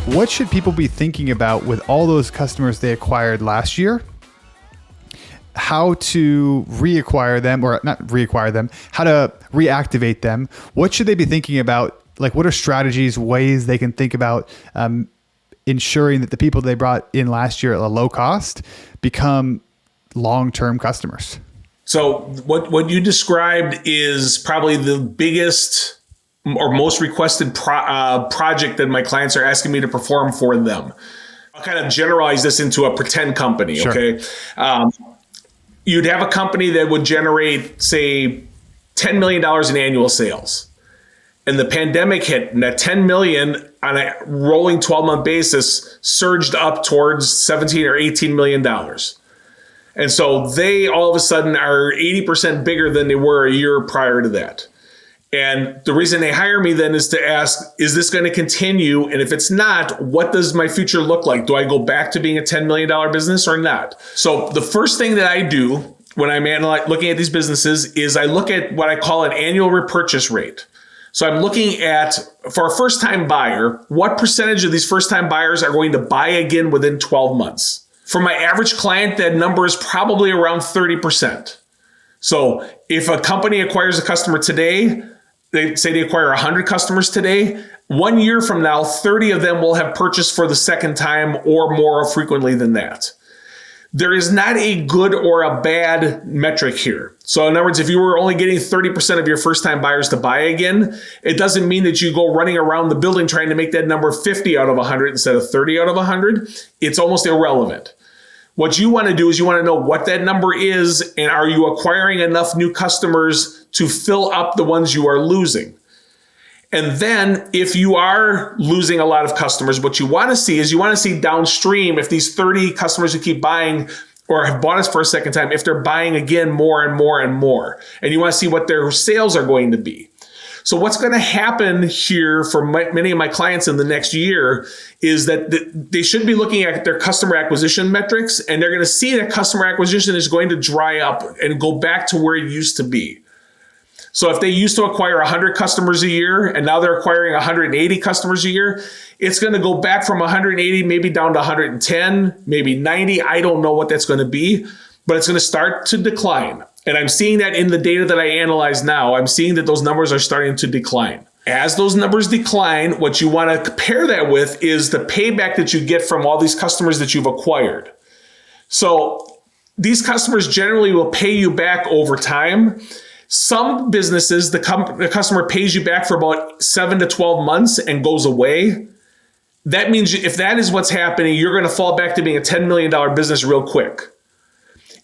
What should people be thinking about with all those customers they acquired last year? How to reacquire them, or not reacquire them, how to reactivate them. What should they be thinking about? Like, what are strategies, ways they can think about ensuring that the people they brought in last year at a low cost become long-term customers? So what you described is probably the biggest or most requested project that my clients are asking me to perform for them. I'll kind of generalize this into a pretend company, Sure. okay? You'd have a company that would generate, say, $10 million in annual sales. And the pandemic hit, and that $10 million on a rolling 12-month basis surged up towards $17 or $18 million. And so they all of a sudden are 80% bigger than they were a year prior to that. And the reason they hire me then is to ask, is this going to continue? And if it's not, what does my future look like? Do I go back to being a $10 million for or not? So the first thing that I do when I'm looking at these businesses is I look at what I call an annual repurchase rate. So I'm looking at, for a first-time buyer, what percentage of these first-time buyers are going to buy again within 12 months? For my average client, that number is probably around 30%. So if a company acquires a customer today, they say they acquire 100 customers today, 1 year from now, 30 of them will have purchased for the second time or more frequently than that. There is not a good or a bad metric here. So in other words, if you were only getting 30% of your first-time buyers to buy again, it doesn't mean that you go running around the building trying to make that number 50 out of 100 instead of 30 out of 100. It's almost irrelevant. What you want to do is you want to know what that number is, and are you acquiring enough new customers to fill up the ones you are losing? And then if you are losing a lot of customers, what you want to see is you want to see downstream if these 30 customers who keep buying or have bought us for a second time, if they're buying again more and more and more. And you want to see what their sales are going to be. So what's going to happen here for many of my clients in the next year is that they should be looking at their customer acquisition metrics, and they're going to see that customer acquisition is going to dry up and go back to where it used to be. So if they used to acquire 100 customers a year and now they're acquiring 180 customers a year, it's going to go back from 180 maybe down to 110, maybe 90. I don't know what that's going to be, but it's going to start to decline. And I'm seeing that in the data that I analyze now. I'm seeing that those numbers are starting to decline. As those numbers decline, what you want to compare that with is the payback that you get from all these customers that you've acquired. So these customers generally will pay you back over time. Some businesses, the customer pays you back for about 7 to 12 months and goes away. That means if that is what's happening, you're going to fall back to being a $10 million business real quick.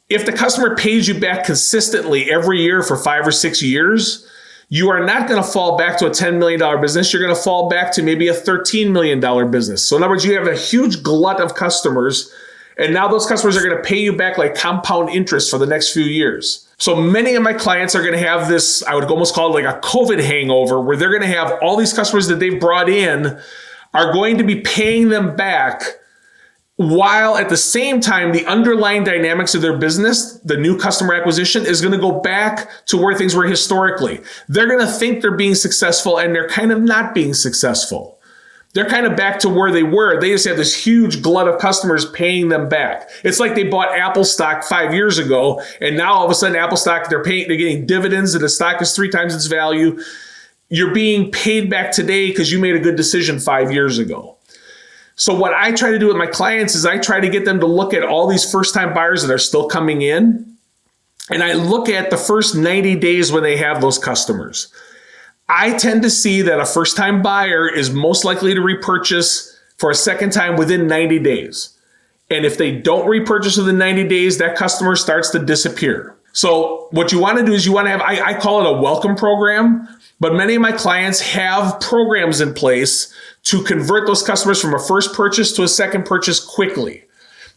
If the customer pays you back consistently every year for 5 or 6 years, you are not going to fall back to a $10 million business. You're going to fall back to maybe a $13 million business. So in other words, you have a huge glut of customers, and now those customers are going to pay you back like compound interest for the next few years. So many of my clients are going to have this, I would almost call it like a COVID hangover, where they're going to have all these customers that they've brought in are going to be paying them back, while at the same time, the underlying dynamics of their business, the new customer acquisition, is going to go back to where things were historically. They're going to think they're being successful, and they're kind of not being successful. They're kind of back to where they were. They just have this huge glut of customers paying them back. It's like they bought Apple stock 5 years ago, and now all of a sudden Apple stock, they're getting dividends, and the stock is 3 times its value. You're being paid back today because you made a good decision 5 years ago. So what I try to do with my clients is I try to get them to look at all these first-time buyers that are still coming in, and I look at the first 90 days when they have those customers. I tend to see that a first-time buyer is most likely to repurchase for a second time within 90 days. And if they don't repurchase within 90 days, that customer starts to disappear. So what you want to do is you want to have, I call it a welcome program, but many of my clients have programs in place to convert those customers from a first purchase to a second purchase quickly.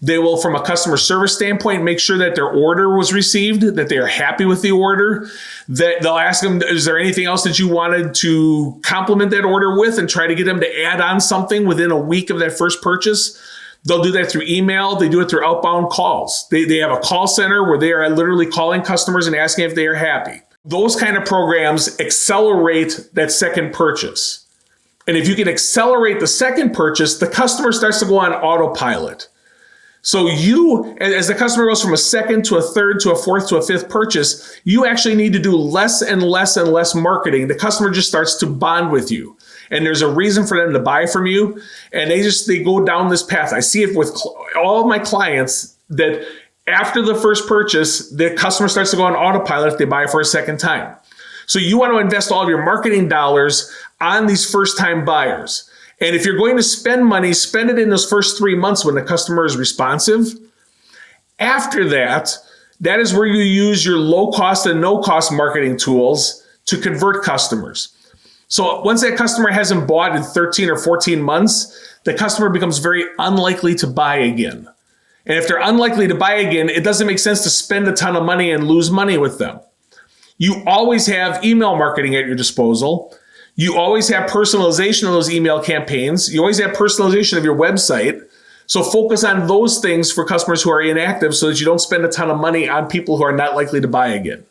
They will, from a customer service standpoint, make sure that their order was received, that they are happy with the order, that they'll ask them, is there anything else that you wanted to complement that order with, and try to get them to add on something within a week of that first purchase. They'll do that through email. They do it through outbound calls. They have a call center where they are literally calling customers and asking if they are happy. Those kind of programs accelerate that second purchase. And if you can accelerate the second purchase, the customer starts to go on autopilot. So you, as the customer goes from a second to a third to a fourth to a fifth purchase, you actually need to do less and less and less marketing. The customer just starts to bond with you. And there's a reason for them to buy from you. And they go down this path. I see it with all of my clients that after the first purchase, the customer starts to go on autopilot if they buy for a second time. So you want to invest all of your marketing dollars on these first-time buyers. And if you're going to spend money, spend it in those first 3 months when the customer is responsive. After that, that is where you use your low-cost and no-cost marketing tools to convert customers. So once that customer hasn't bought in 13 or 14 months, the customer becomes very unlikely to buy again. And if they're unlikely to buy again, it doesn't make sense to spend a ton of money and lose money with them. You always have email marketing at your disposal. You always have personalization of those email campaigns. You always have personalization of your website. So focus on those things for customers who are inactive so that you don't spend a ton of money on people who are not likely to buy again.